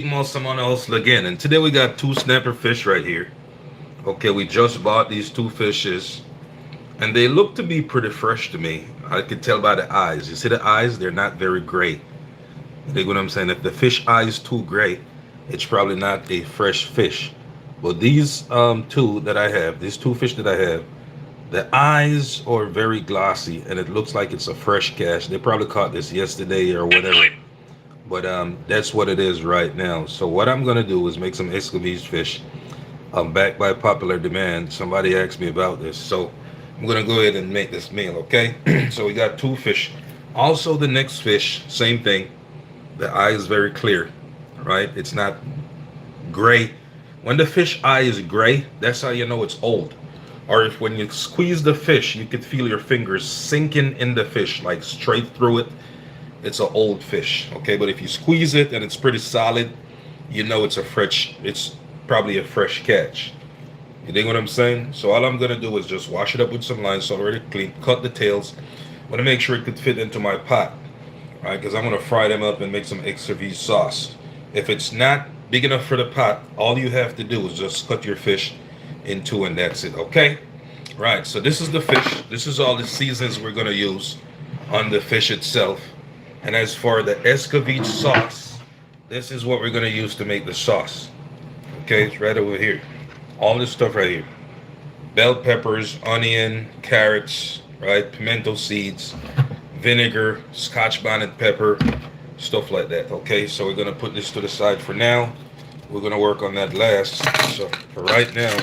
Someone else again, and today we got two snapper fish right here. Okay, we just bought these two fishes, and they look to be pretty fresh to me. I could tell by the eyes. You see the eyes? They're not very gray. You dig what I'm saying? If the fish eye is too gray, it's probably not a fresh fish. But these two that I have, these two fish that I have, the eyes are very glossy, and it looks like it's a fresh catch. They probably caught this yesterday or whatever. But that's what it is right now. So what I'm gonna do is make some Escovitch fish. Backed by popular demand. Somebody asked me about this, so I'm gonna go ahead and make this meal. Okay. So we got two fish. Also, the next fish, same thing. The eye is very clear, right? It's not gray. When the fish eye is gray, that's how you know it's old. Or if when you squeeze the fish, you could feel your fingers sinking in the fish, like straight through it. It's an old fish, okay? But if you squeeze it and it's pretty solid, you know it's probably a fresh catch. You dig what I'm saying? So all I'm gonna do is just wash it up with some lime salt already clean, cut the tails. I wanna make sure it could fit into my pot, right? Because I'm gonna fry them up and make some extra V sauce. If it's not big enough for the pot, all you have to do is just cut your fish in two and that's it, okay? Right, so this is the fish. This is all the seasons we're gonna use on the fish itself. And as for the Escovitch sauce, this is what we're gonna use to make the sauce. Okay, it's right over here. All this stuff right here. Bell peppers, onion, carrots, right? Pimento seeds, vinegar, scotch bonnet pepper, stuff like that. Okay, so we're gonna put this to the side for now. We're gonna work on that last. So for right now,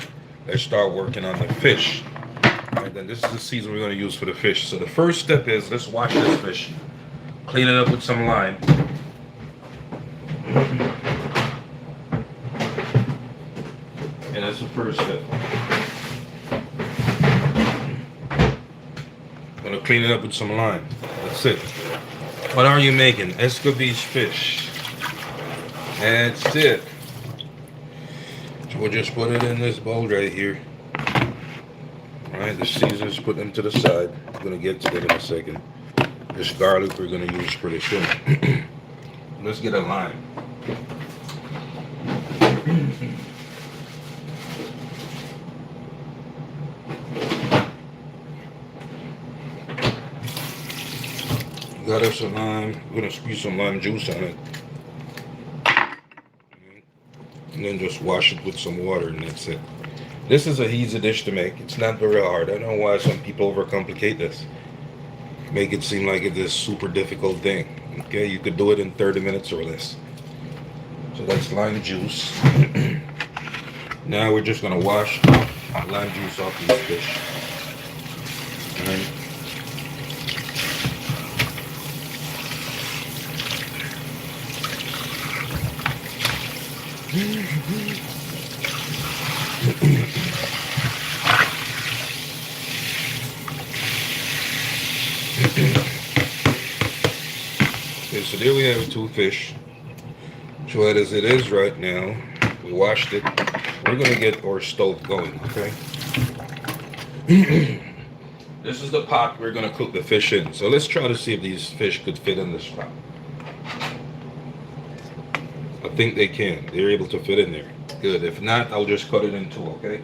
let's start working on the fish. And then this is the season we're gonna use for the fish. So the first step is let's wash this fish. Clean it up with some lime. And that's the first step. Gonna clean it up with some lime. That's it. What are you making? Escovitch fish. That's it. So we'll just put it in this bowl right here. Alright, the seasons, put them to the side. I'm gonna get to them in a second. This garlic we're gonna use pretty soon. Let's get a lime. Got us some lime. We're gonna squeeze some lime juice on it. And then just wash it with some water and that's it. This is a easy dish to make. It's not very hard. I don't know why some people overcomplicate this. Make it seem like it's a super difficult thing. Okay, you could do it in 30 minutes or less. So that's lime juice. Now we're just gonna wash lime juice off these fish. Alright. Okay, so there we have two fish. So as it is right now, we washed it. We're gonna get our stove going, okay? This is the pot we're gonna cook the fish in. So let's try to see if these fish could fit in this pot. I think they can. They're able to fit in there. Good. If not, I'll just cut it in two, okay?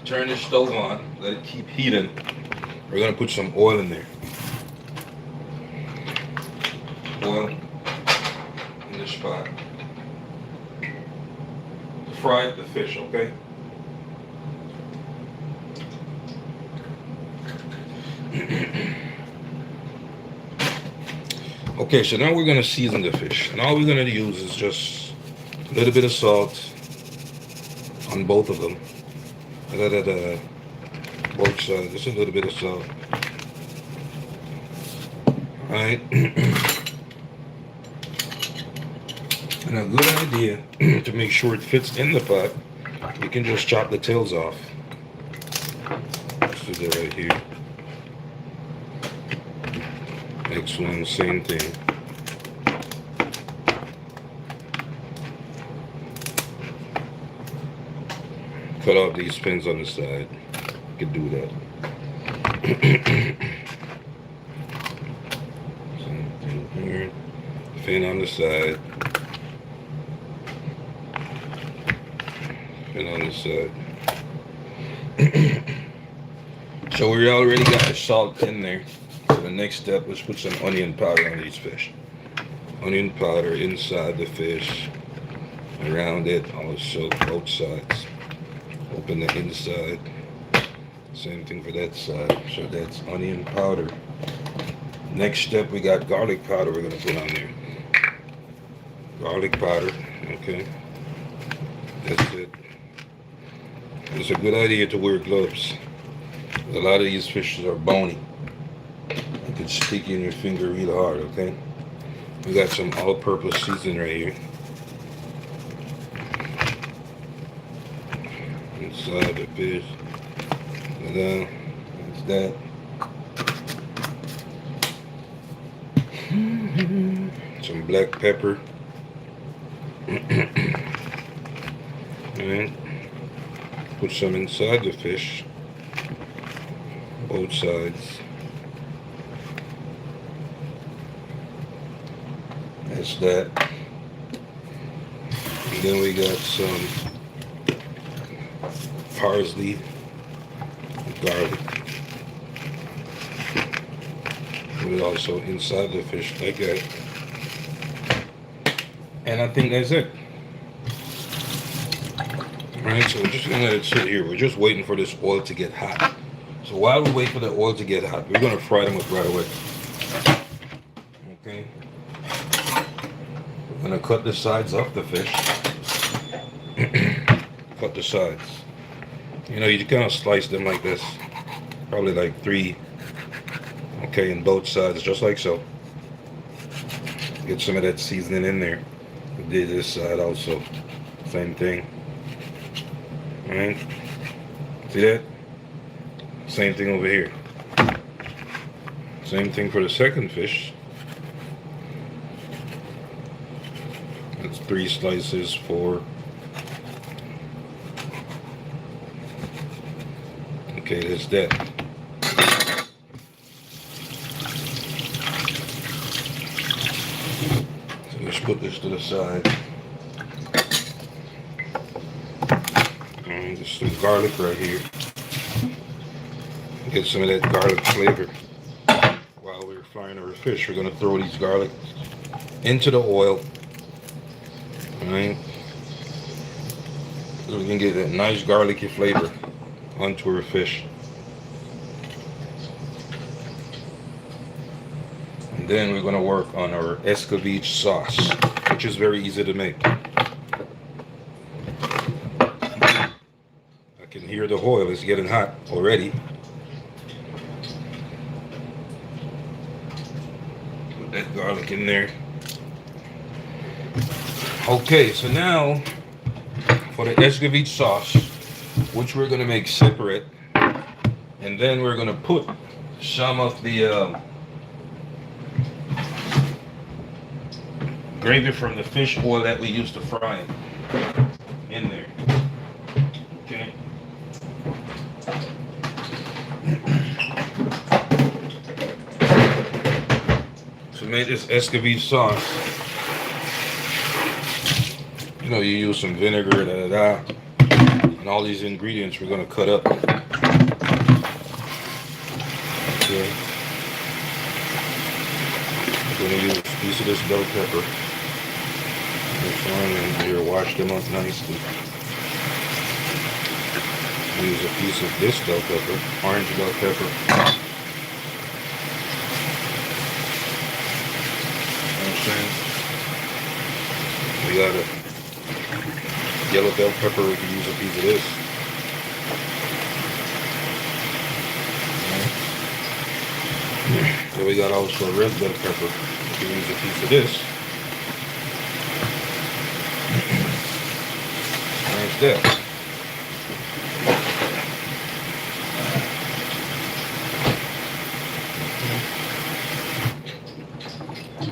Turn the stove on. Let it keep heating. We're gonna put some oil in there. Oil in this pot. Fry the fish, okay? Okay, so now we're gonna season the fish. And all we're gonna use is just a little bit of salt on both of them. Both sides, just a little bit of salt. Alright. And a good idea to make sure it fits in the pot, you can just chop the tails off. Let's do that right here. Next one, same thing. Cut off these fins on the side. You can do that. Same thing here. Fin on the side. and on the side. So we already got the salt in there. So the next step is put some onion powder on these fish. Onion powder inside the fish, around it also, both sides. Open the inside. Same thing for that side. So that's onion powder. Next step, we got garlic powder we're gonna put on there. Garlic powder, okay. That's it. It's a good idea to wear gloves. A lot of these fishes are bony. It could stick you in your finger real hard, okay? We got some all-purpose seasoning right here. Inside the fish. That's that. Some black pepper. And put some inside the fish. Both sides. That's that. And then we got some parsley, garlic. Put it also inside the fish like that. And I think that's it. Alright, so we're just gonna let it sit here. We're just waiting for this oil to get hot. So while we wait for the oil to get hot, we're gonna fry them up right away. Okay. We're gonna cut the sides off the fish. Cut the sides. You know, you kind of slice them like this. Probably like 3. Okay, in both sides, just like so. Get some of that seasoning in there. We did this side also. Same thing. Alright. See that? Same thing over here. Same thing for the second fish. That's 3 slices, 4. Okay, that's that. So let's put this to the side. And just some garlic right here. Get some of that garlic flavor. While we're frying our fish, we're going to throw these garlic into the oil. Alright? So we can get that nice garlicky flavor onto our fish. And then we're going to work on our Escovitch sauce, which is very easy to make. I can hear the oil is getting hot already. Put that garlic in there. Okay, so now for the Escovitch sauce, which we're going to make separate, and then we're going to put some of the gravy from the fish oil that we used to fry it in there. Okay. So make this Escovitch sauce. You know, you use some vinegar, and all these ingredients we're going to cut up. Okay. I'm going to use a piece of this bell pepper. And here, wash them up nicely. Use a piece of this bell pepper, orange bell pepper. We got a yellow bell pepper, we can use a piece of this. So we got also a red bell pepper, we can use a piece of this. That's that.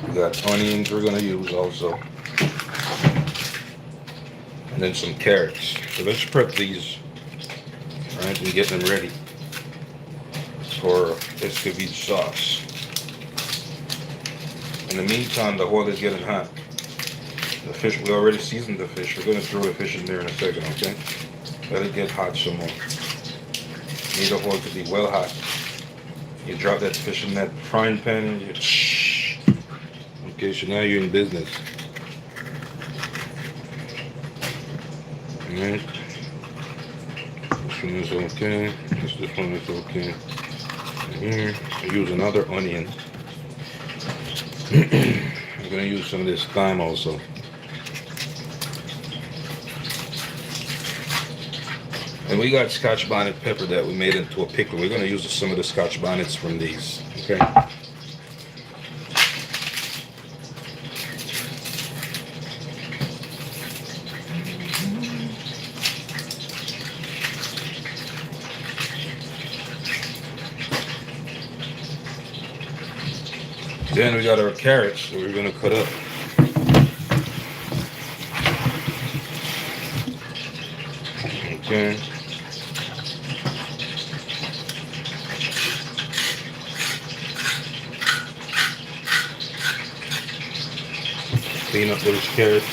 We got onions we're going to use also. And then some carrots. So let's prep these, right, and get them ready for Escovitch sauce. In the meantime, the oil is getting hot. The fish, we already seasoned the fish. We're going to throw the fish in there in a second, okay? Let it get hot some more. Need the oil to be well hot. You drop that fish in that frying pan and you shh. Okay, so now you're in business. Alright. This one is okay. This one is okay. And here, I use another onion. I'm gonna use some of this thyme also. And we got Scotch bonnet pepper that we made into a pickle. We're gonna use some of the Scotch bonnets from these. Okay. Then we got our carrots that we're gonna cut up. Okay. Clean up those carrots.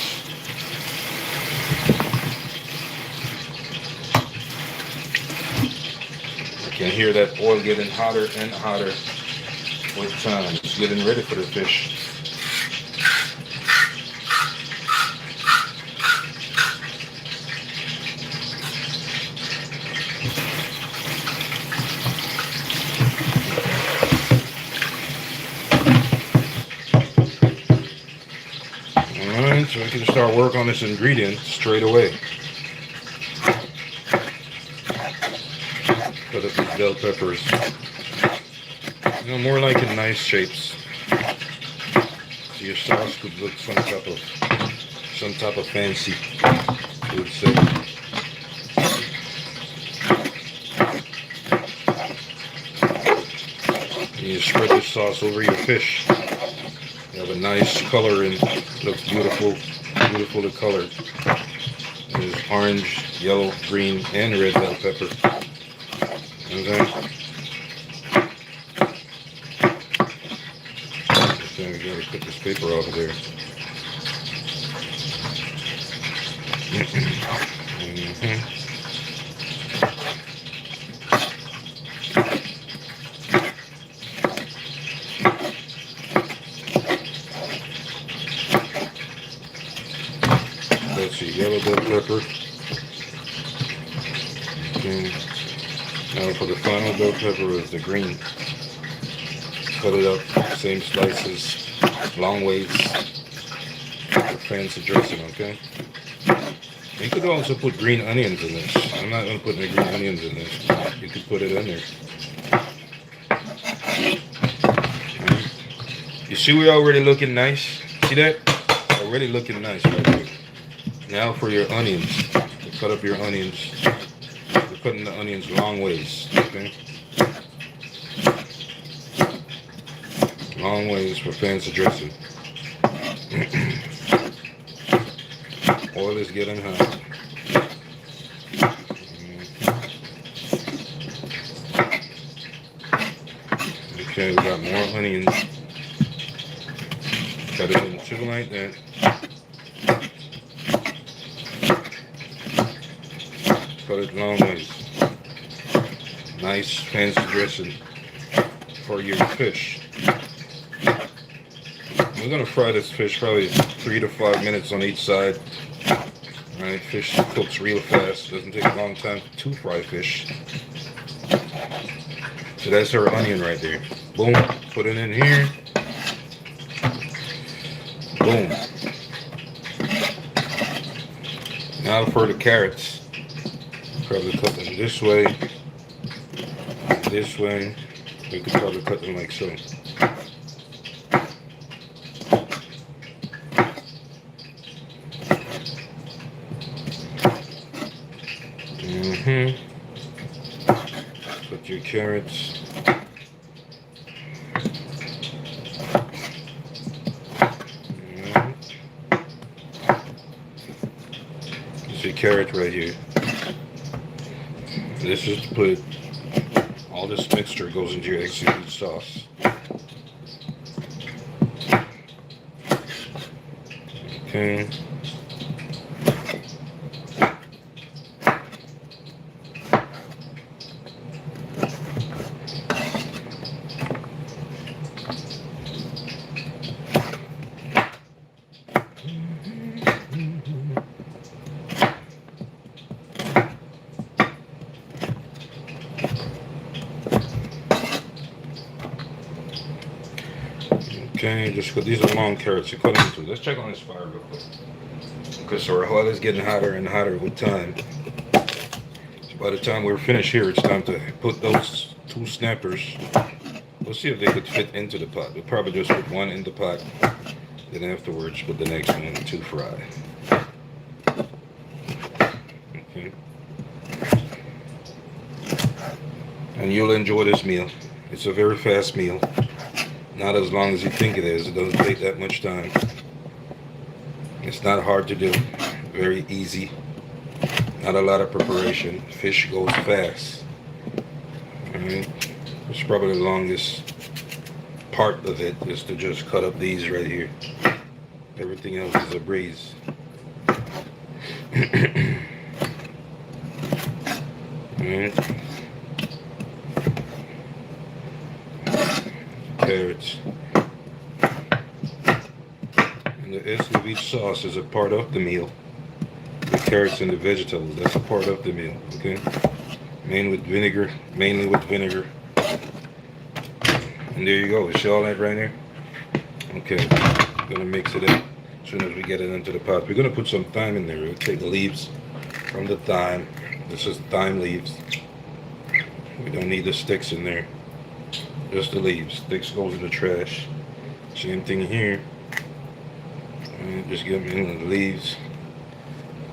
I can hear that oil getting hotter and hotter with time. It's getting ready for the fish. Alright, so we can start work on this ingredient straight away. Cut up these bell peppers. You know, more like in nice shapes. So your sauce could look some type of fancy food say. You spread the sauce over your fish. You have a nice color and looks beautiful, beautifully colored. There's orange, yellow, green, and red bell pepper. Okay. Okay, we gotta put this paper off of there. Let's see, yellow bell pepper. Okay. Now for the final bell pepper is the green. Cut it up, same slices, long ways, for fancy dressing, okay? You could also put green onions in this. I'm not going to put any green onions in this. You could put it in there. Right. You see we're already looking nice? See that? Already looking nice right there. Now for your onions. You cut up your onions. You're cutting the onions long ways, okay? Long ways for fancy dressing. Oil is getting hot. Okay, we got more onions. Cut it in two like that. Cut it long ways. Nice fancy dressing for your fish. We're gonna fry this fish probably 3 to 5 minutes on each side. Alright, fish cooks real fast. Doesn't take a long time to fry fish. So that's our onion right there. Boom. Put it in here. Boom. Now for the carrots. Probably cut them this way. This way. We could probably cut them like so. Put your carrots. See carrot right here. This is to put all this mixture goes into your executed sauce. Okay. Okay, just because these are long carrots, you cut them into. Let's check on this fire real quick. Okay, so our oil is getting hotter and hotter with time. So by the time we're finished here, it's time to put those two snappers. Let's see if they could fit into the pot. We'll probably just put one in the pot, then afterwards put the next one to fry. Okay. And you'll enjoy this meal. It's a very fast meal. Not as long as you think it is. It doesn't take that much time. It's not hard to do. Very easy. Not a lot of preparation. Fish goes fast. Alright. It's probably the longest part of it is to just cut up these right here. Everything else is a breeze. Alright. Carrots. And the Escovitch sauce is a part of the meal. The carrots and the vegetables, that's a part of the meal, okay? Mainly with vinegar. And there you go. You see all that right there? Okay. I'm gonna mix it in as soon as we get it into the pot. We're gonna put some thyme in there. We'll take the leaves from the thyme. This is thyme leaves. We don't need the sticks in there. Just the leaves. Sticks goes in the trash. Same thing here. And just give me the leaves.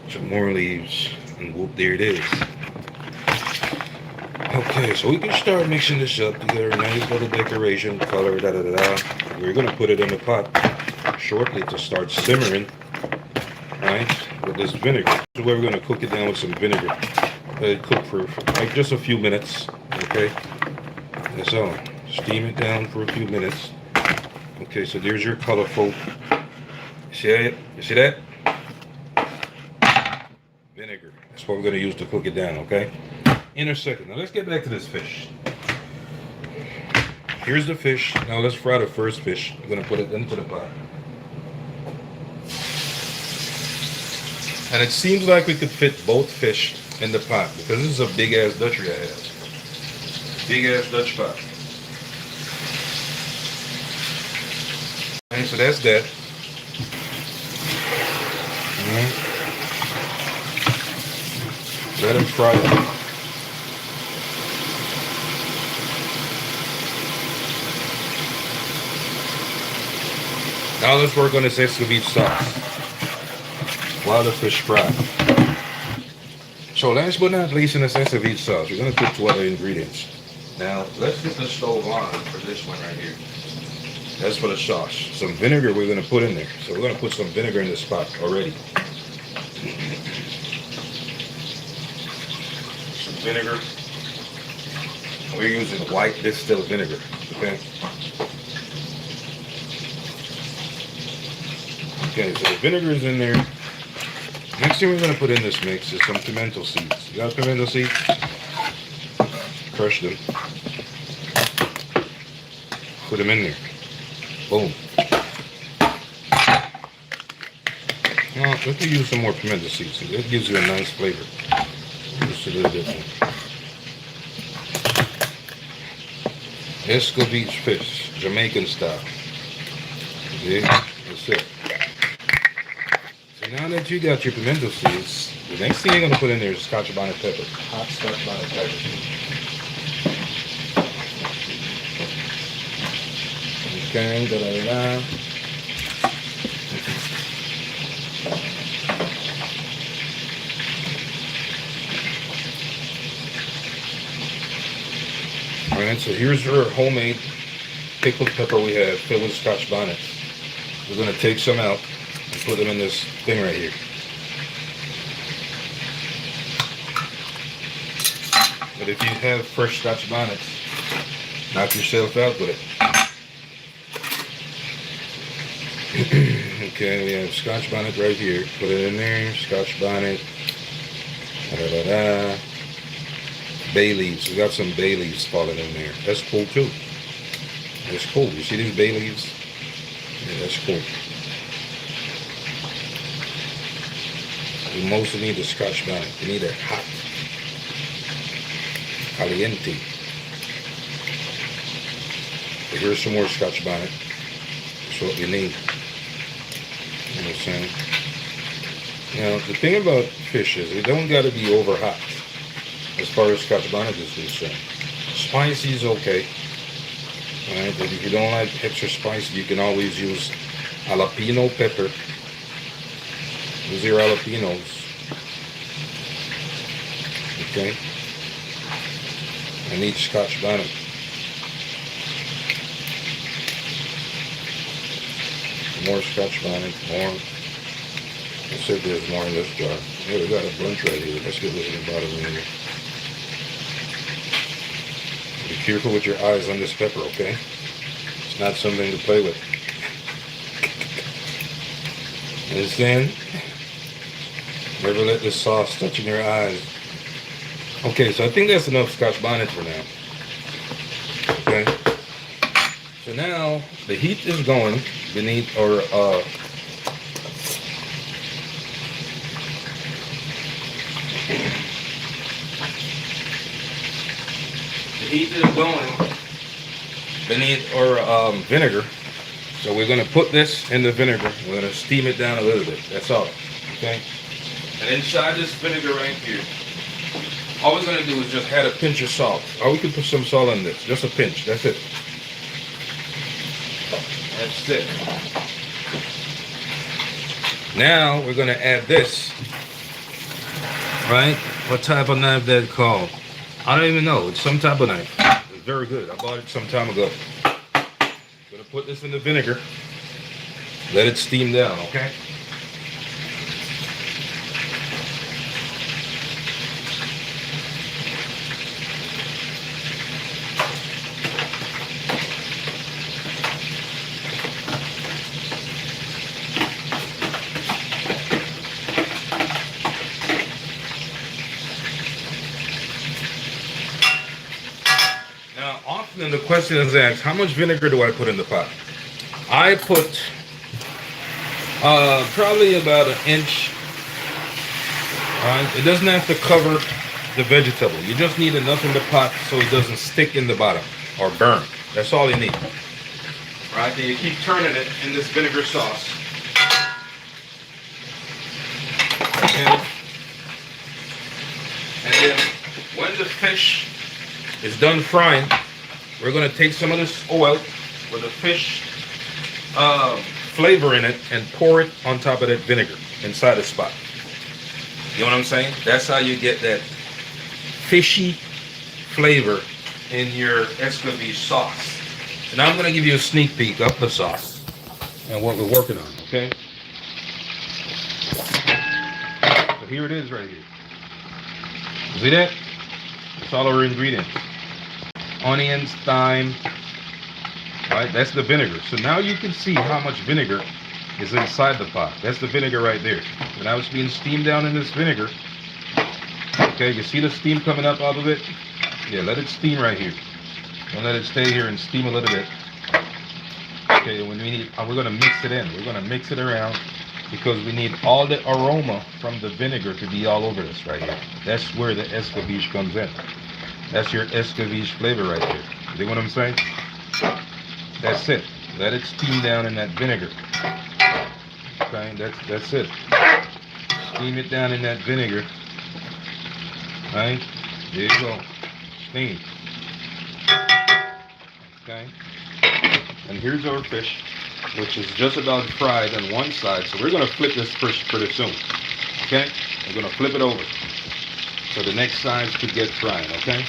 Some more leaves. And whoop, there it is. Okay, so we can start mixing this up to get a nice little decoration, color, da da da da. We're gonna put it in the pot shortly to start simmering, right? With this vinegar. So we're gonna cook it down with some vinegar. Let it cook for like just a few minutes, okay? That's all. Steam it down for a few minutes. Okay, so there's your colorful. See it? You see that? Vinegar. That's what we're gonna use to cook it down, okay? In a second. Now let's get back to this fish. Here's the fish. Now let's fry the first fish. We're gonna put it into the pot. And it seems like we could fit both fish in the pot because this is a big ass Dutchery I have. Big ass Dutch pot. And so that's that. Let them fry it. Now let's work on this Escovitch sauce while the fish fry. So last but not least in this Escovitch sauce, we're going to put 2 other ingredients. Now let's get the stove on for this one right here. That's for the sauce. Some vinegar we're going to put in there. So we're going to put some vinegar in this pot already. Some vinegar. We're using white distilled vinegar. Okay. Okay, so the vinegar is in there. Next thing we're going to put in this mix is some pimento seeds. You got pimento seeds? Crush them. Put them in there. Boom. Now, let me use some more pimento seeds. That gives you a nice flavor. Just a little bit more. Escovitch fish, Jamaican style. Okay, that's it. Now that you got your pimento seeds, the next thing you're going to put in there is Scotch bonnet pepper. Hot Scotch bonnet pepper. Okay, da-da-da-da. Alright, so here's our homemade pickled pepper we have filled with Scotch bonnet. We're going to take some out. Put them in this thing right here. But if you have fresh Scotch bonnets, knock yourself out with it. Okay, we have Scotch bonnet right here. Put it in there. Scotch bonnet. Da-da-da-da. Bay leaves. We got some bay leaves falling in there. That's cool too. That's cool. You see these bay leaves? Yeah, that's cool. You mostly need the Scotch bonnet. You need it hot. Caliente. So here's some more Scotch bonnet. That's what we need. You know what I'm saying? Now, the thing about fish is, it don't got to be over hot as far as Scotch bonnet is concerned. Spicy is okay. Alright, but if you don't like extra spicy, you can always use jalapeno pepper. Use your jalapenos. Okay? And each Scotch bonnet. More Scotch bonnet, more. Let's see if there's more in this jar. Yeah, we got a bunch right here. Let's get this in the bottom right here. Be careful with your eyes on this pepper, okay? It's not something to play with. Understand? Never let this sauce touch in your eyes. Okay, so I think that's enough Scotch bonnet for now. Okay? So now the heat is going beneath or the heat is going beneath our vinegar. So we're going to put this in the vinegar. We're going to steam it down a little bit. That's all. Okay? And inside this vinegar right here, all we're going to do is just add a pinch of salt. Or we can put some salt on this. Just a pinch. That's it. That's it. Now we're going to add this. Right? What type of knife that called? I don't even know. It's some type of knife. It's very good. I bought it some time ago. Gonna put this in the vinegar. Let it steam down, okay? And the question is asked, how much vinegar do I put in the pot? I put probably about an inch. It doesn't have to cover the vegetable. You just need enough in the pot so it doesn't stick in the bottom or burn. That's all you need. Right, then you keep turning it in this vinegar sauce. And then when the fish is done frying, we're going to take some of this oil with the fish flavor in it and pour it on top of that vinegar inside the spot. You know what I'm saying? That's how you get that fishy flavor in your Escovitch sauce. So now I'm going to give you a sneak peek of the sauce and what we're working on, okay? So here it is right here. See that? That's all our ingredients. Onions, thyme, right? That's the vinegar. So now you can see how much vinegar is inside the pot. That's the vinegar right there. And now it's being steamed down in this vinegar. Okay, you see the steam coming up out of it? Yeah, let it steam right here. Don't let it stay here and steam a little bit. Okay, when we need, we're gonna mix it in. We're gonna mix it around because we need all the aroma from the vinegar to be all over this right here. That's where the Escovitch comes in. That's your Escovitch flavor right there. You know what I'm saying? That's it. Let it steam down in that vinegar. Okay, that's it. Steam it down in that vinegar. Right? There you go. Steam. Okay. And here's our fish, which is just about fried on one side. So we're gonna flip this fish pretty soon. Okay? We're gonna flip it over. So the next sides could get fried, okay?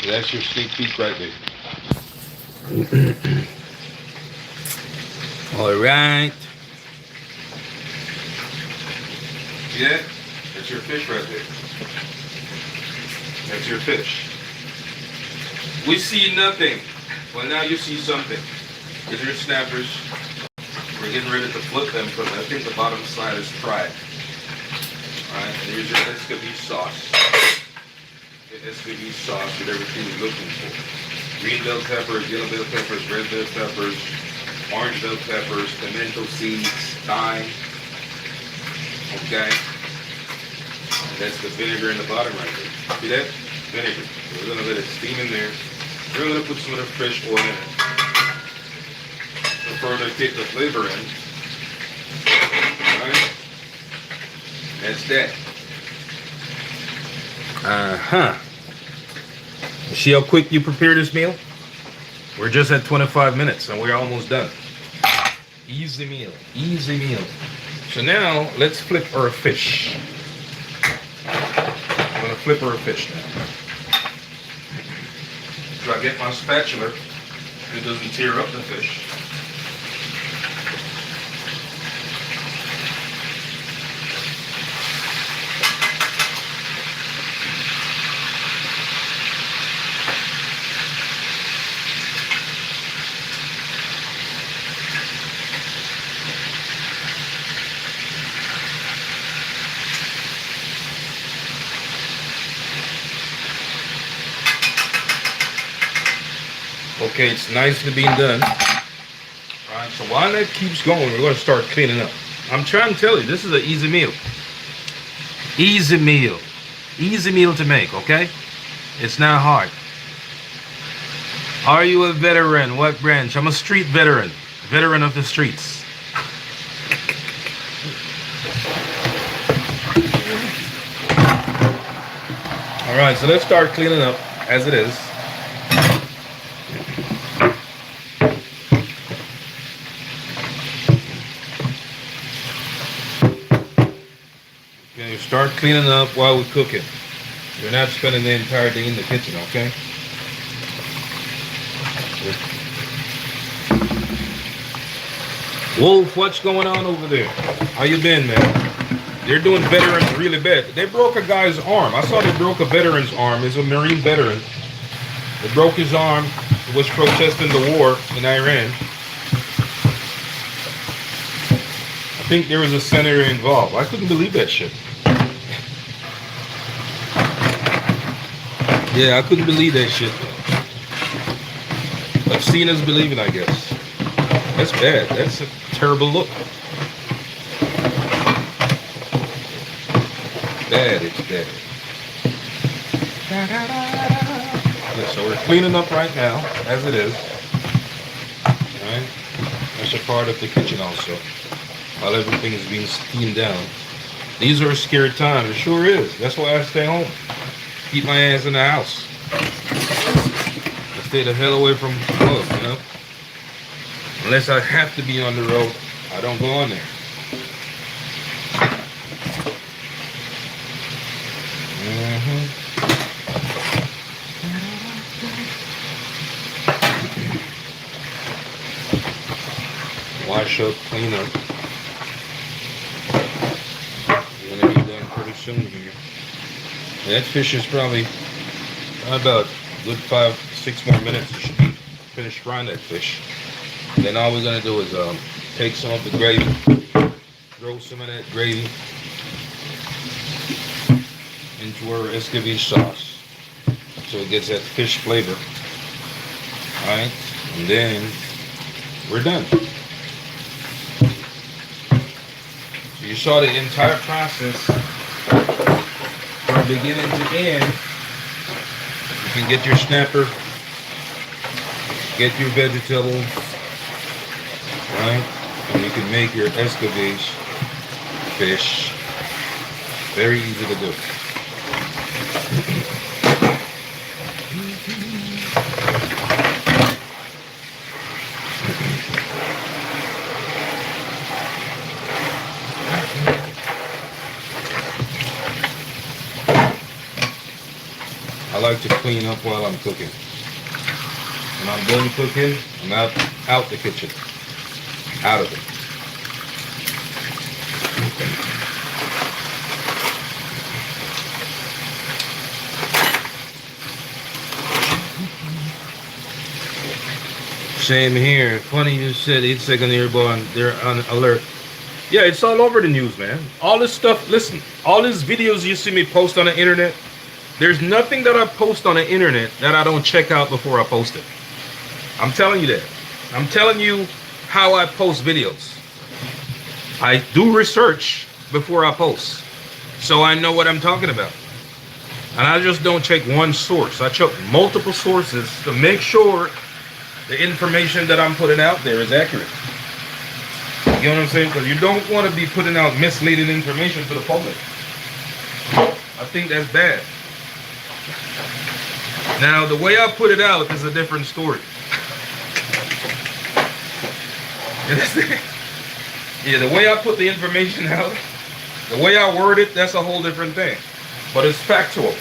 So that's your sneak peek right there. All right. See that? That's your fish right there. That's your fish. We see nothing. Well, now you see something. Here's your snappers. We're getting ready to flip them because I think the bottom side is fried. Alright, and here's your Escovitch sauce. The Escovitch sauce with everything you're looking for. Green bell peppers, yellow bell peppers, red bell peppers, orange bell peppers, pimento seeds, thyme. Okay? And that's the vinegar in the bottom right there. See that? Vinegar. So we're going to let it steam in there. We're going to put some of the fresh oil in it. The further take the flavor in. Right? That's that. See how quick you prepare this meal? We're just at 25 minutes and we're almost done. Easy meal, easy meal. So now let's flip our fish. I'm gonna flip our fish now. So I get my spatula, it doesn't tear up the fish. Okay, it's nicely being done. Alright, so while that keeps going, we're going to start cleaning up. I'm trying to tell you, this is an easy meal. Easy meal. Easy meal to make, okay? It's not hard. Are you a veteran? What branch? I'm a street veteran. Veteran of the streets. Alright, so let's start cleaning up as it is. Okay, start cleaning up while we're cooking. You're not spending the entire day in the kitchen, okay? Wolf, what's going on over there? How you been, man? They're doing veterans really bad. They broke a guy's arm. I saw they broke a veteran's arm. He's a Marine veteran. They broke his arm. He was protesting the war in Iran. I think there was a senator involved. I couldn't believe that shit. Yeah, I couldn't believe that shit. But seeing is believing, I guess. That's bad. That's a terrible look. Bad, it's bad. Yeah, so we're cleaning up right now, as it is. Alright? That's a part of the kitchen also. While everything is being steamed down. These are scary times, it sure is. That's why I stay home. Keep my ass in the house. I stay the hell away from clubs, you know? Unless I have to be on the road, I don't go on there. Wash up, clean up. We're gonna be done pretty soon here. That fish is probably about a good 5-6 more minutes. You should be finished frying that fish. Then all we're gonna do is take some of the gravy, throw some of that gravy into our Escovitch sauce, so it gets that fish flavor. All right, and then we're done. So you saw the entire process from beginning to end. You can get your snapper, get your vegetables, right? And you can make your Escovitch fish. Very easy to do. I like to clean up while I'm cooking. When I'm done cooking, I'm out the kitchen. Out of it. Same here. Funny you said 8-second airborne. They're on alert. Yeah, it's all over the news, man. All this stuff. Listen, all these videos you see me post on the internet. There's nothing that I post on the internet that I don't check out before I post it. I'm telling you that. I'm telling you how I post videos. I do research before I post, so I know what I'm talking about. And I just don't check one source. I check multiple sources to make sure the information that I'm putting out there is accurate. You know what I'm saying? Because you don't want to be putting out misleading information to the public. I think that's bad. Now, the way I put it out is a different story. You understand? Yeah, the way I put the information out, the way I word it, that's a whole different thing. But it's factual.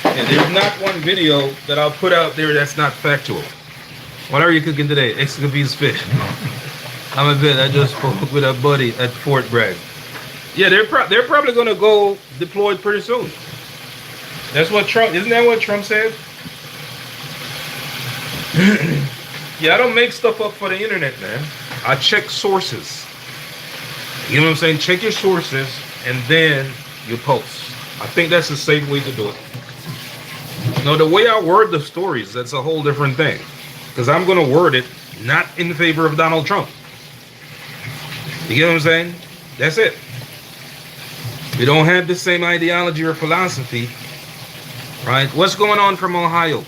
And there's not one video that I'll put out there that's not factual. What are you cooking today? Escovitch fish. I'm a bit. I just spoke with a buddy at Fort Bragg. Yeah, they're probably gonna go deployed pretty soon. That's what Trump. Isn't that what Trump said? Yeah, I don't make stuff up for the internet, man. I check sources. You know what I'm saying? Check your sources and then you post. I think that's the safe way to do it. No, the way I word the stories, that's a whole different thing. Because I'm going to word it not in favor of Donald Trump. You get what I'm saying? That's it. We don't have the same ideology or philosophy. Right? What's going on from Ohio?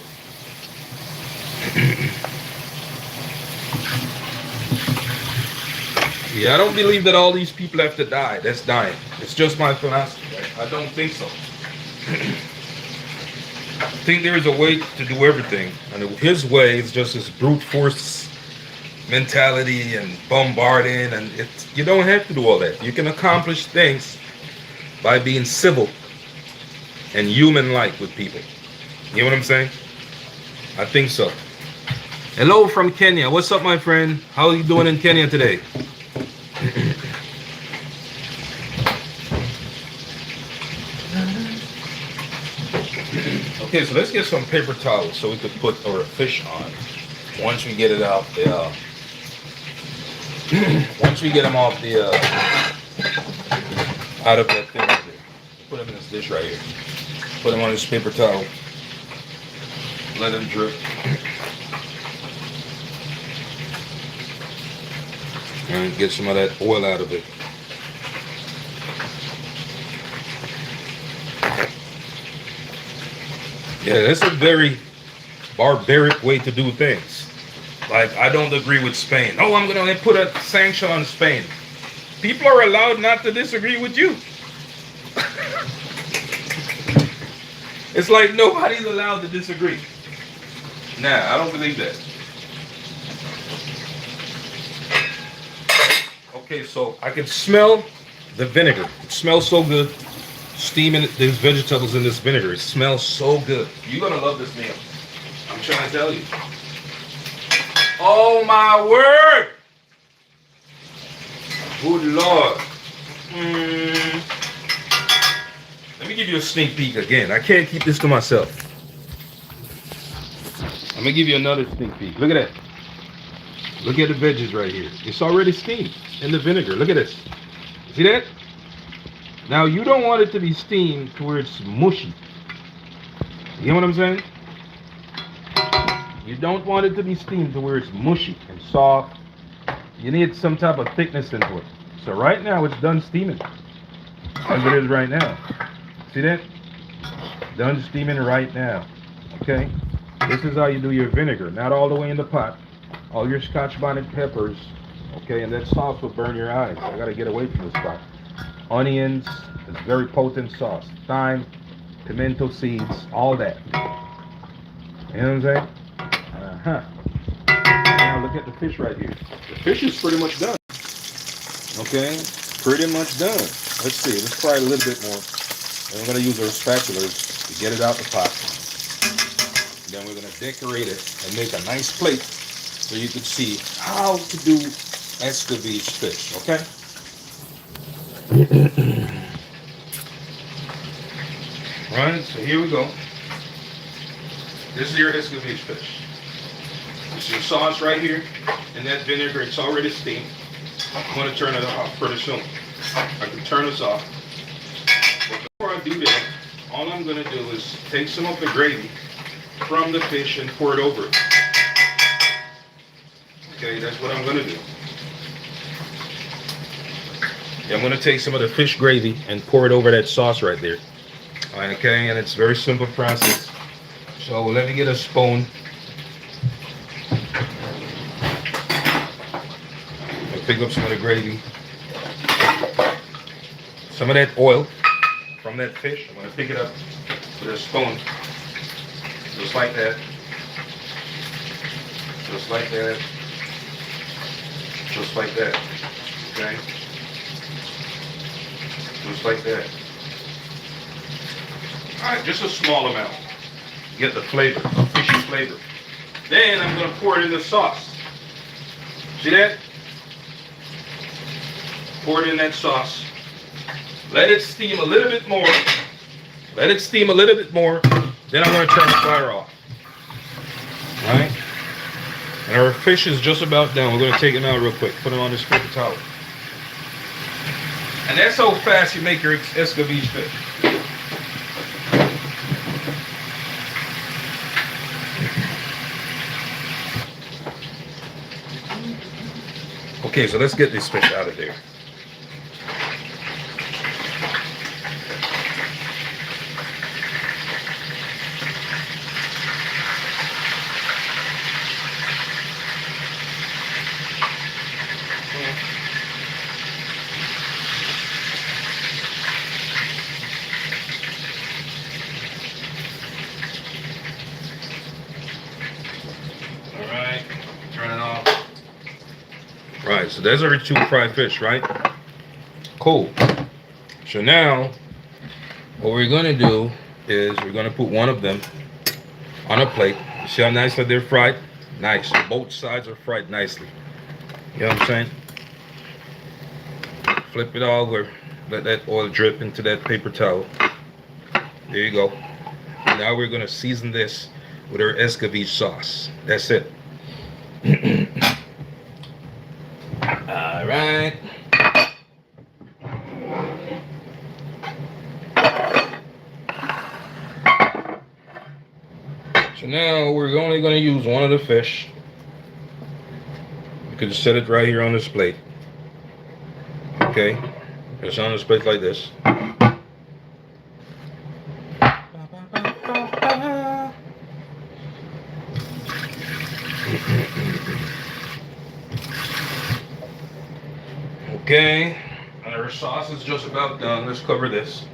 Yeah, I don't believe that all these people have to die. That's dying. It's just my philosophy. Right? I don't think so. I think there is a way to do everything. And his way is just this brute force mentality and bombarding. And you don't have to do all that. You can accomplish things by being civil and human-like with people. You know what I'm saying? I think so. Hello from Kenya. What's up, my friend? How are you doing in Kenya today? Okay, so let's get some paper towels so we could put our fish on. Once we get it out the, once we get them off the, out of that thing right there. Put them in this dish right here. Put them on this paper towel. Let them drip. And get some of that oil out of it. Yeah, that's a very barbaric way to do things. Like, I don't agree with Spain. Oh, I'm going to put a sanction on Spain. People are allowed not to disagree with you. It's like nobody's allowed to disagree. Nah, I don't believe that. Okay, so I can smell the vinegar. It smells so good. Steaming these vegetables in this vinegar. It smells so good. You're going to love this meal. I'm trying to tell you. Oh, my word. Good Lord. Let me give you a sneak peek again. I can't keep this to myself. I'm going to give you another sneak peek. Look at that. Look at the veggies right here. It's already steamed in the vinegar. Look at this. See that? Now, you don't want it to be steamed to where it's mushy. You know what I'm saying? You don't want it to be steamed to where it's mushy and soft. You need some type of thickness into it. So right now, it's done steaming. As it is right now. See that? Done steaming right now. Okay? This is how you do your vinegar. Not all the way in the pot. All your Scotch bonnet peppers. Okay? And that sauce will burn your eyes. I gotta get away from this spot. Onions, it's very potent sauce. Thyme, pimento seeds, all that. You know what I'm saying? Now look at the fish right here. The fish is pretty much done. Okay, pretty much done. Let's see, let's fry it a little bit more. And we're gonna use our spatulas to get it out the pot. Then we're gonna decorate it and make a nice plate so you can see how to do Escovitch fish, okay? Right, so here we go. This is your Escovitch fish. This is your sauce right here, and that vinegar, it's already steamed. I'm going to turn it off pretty soon. I can turn this off. But before I do that, all I'm going to do is take some of the gravy from the fish and pour it over it. Okay, that's what I'm going to do. I'm going to take some of the fish gravy and pour it over that sauce right there. Okay, and it's a very simple process. So let me get a spoon. pick up some of the gravy, some of that oil from that fish. I'm gonna pick it up with a spoon, just like that, just like that, just like that, okay? Just like that. All right, just a small amount. Get the flavor, fishy flavor. Then I'm gonna pour it in the sauce. See that? Pour it in that sauce. Let it steam a little bit more. Let it steam a little bit more. Then I'm gonna turn the fire off. All right? And our fish is just about done. We're gonna take him out real quick. Put him on this paper towel. And that's how fast you make your Escovitch fish. Okay, so let's get this fish out of there. All right, turn it off. Right, so there's our 2 fried fish, right? Cool. So now, what we're gonna do is we're gonna put one of them on a plate. You see how nice that they're fried? Nice. Both sides are fried nicely. You know what I'm saying? Flip it over. Let that oil drip into that paper towel. There you go. Now we're gonna season this with our Escovitch sauce. That's it. All right. So now we're only going to use one of the fish. You could just set it right here on this plate. Okay, just on this plate like this. Okay, and our sauce is just about done. Let's cover this.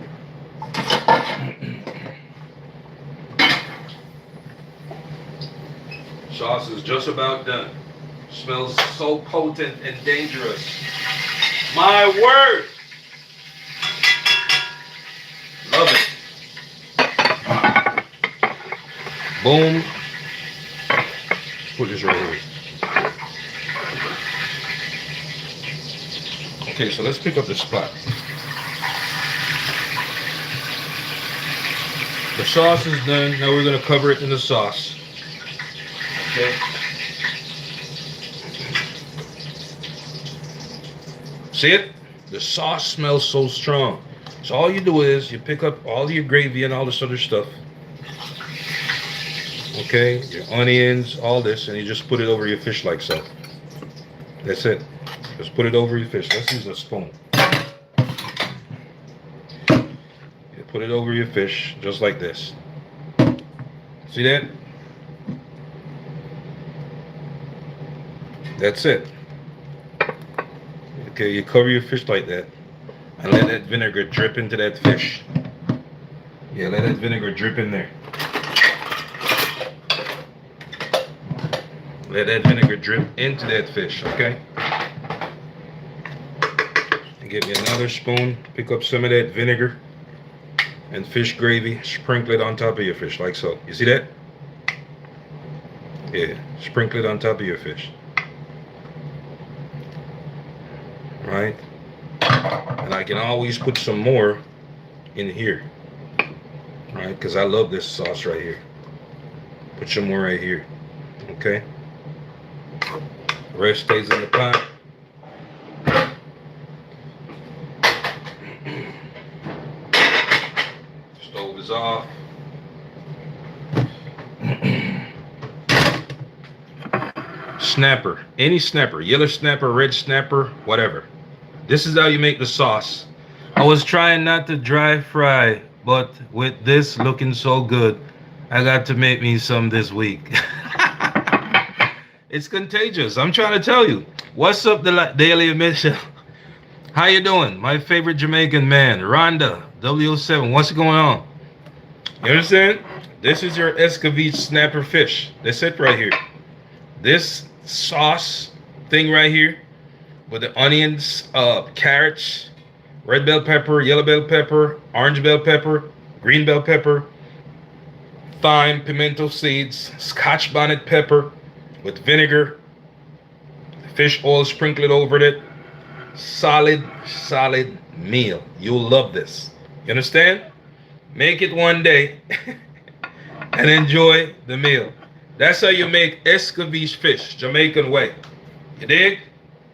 Sauce is just about done. Smells so potent and dangerous. My word! Love it. Boom. Put this right here. Okay, so let's pick up the spot. The sauce is done. Now we're going to cover it in the sauce. Okay. See it? The sauce smells so strong. So all you do is you pick up all your gravy and all this other stuff. Okay, your onions, all this, and you just put it over your fish like so. That's it. Just put it over your fish. Let's use a spoon. You put it over your fish just like this. See that? That's it. Okay, you cover your fish like that and let that vinegar drip into that fish. Yeah, let that vinegar drip in there. Let that vinegar drip into that fish, okay? And get me another spoon, pick up some of that vinegar and fish gravy, sprinkle it on top of your fish like so. You see that? Yeah, sprinkle it on top of your fish. Right? And I can always put some more in here. Right? Because I love this sauce right here. Put some more right here. Okay? The rest stays in the pot. Stove is off. Snapper, any snapper, yellow snapper, red snapper, whatever. This is how you make the sauce. I was trying not to dry fry, but with this looking so good, I got to make me some this week. It's contagious, I'm trying to tell you. What's up, the Daily Mission? How you doing? My favorite Jamaican man, Rhonda, W07. What's going on? You understand? This is your Escovitch snapper fish. That's it right here. This sauce thing right here with the onions, carrots, red bell pepper, yellow bell pepper, orange bell pepper, green bell pepper, thyme, pimento seeds, scotch bonnet pepper with vinegar, fish oil sprinkled over it. Solid meal. You'll love this. You understand? Make it one day and enjoy the meal. That's how you make Escovitch fish, Jamaican way. You dig?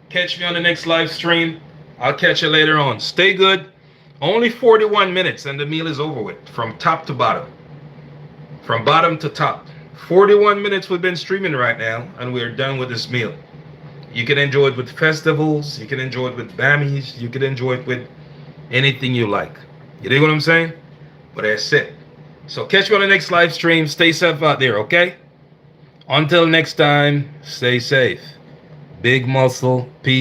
Catch me on the next live stream. I'll catch you later on. Stay good. Only 41 minutes and the meal is over with from top to bottom. From bottom to top. 41 minutes we've been streaming right now and we're done with this meal. You can enjoy it with festivals. You can enjoy it with Bammies. You can enjoy it with anything you like. You dig what I'm saying? But that's it. So catch me on the next live stream. Stay safe out there, okay? Until next time, stay safe. Big muscle. Peace.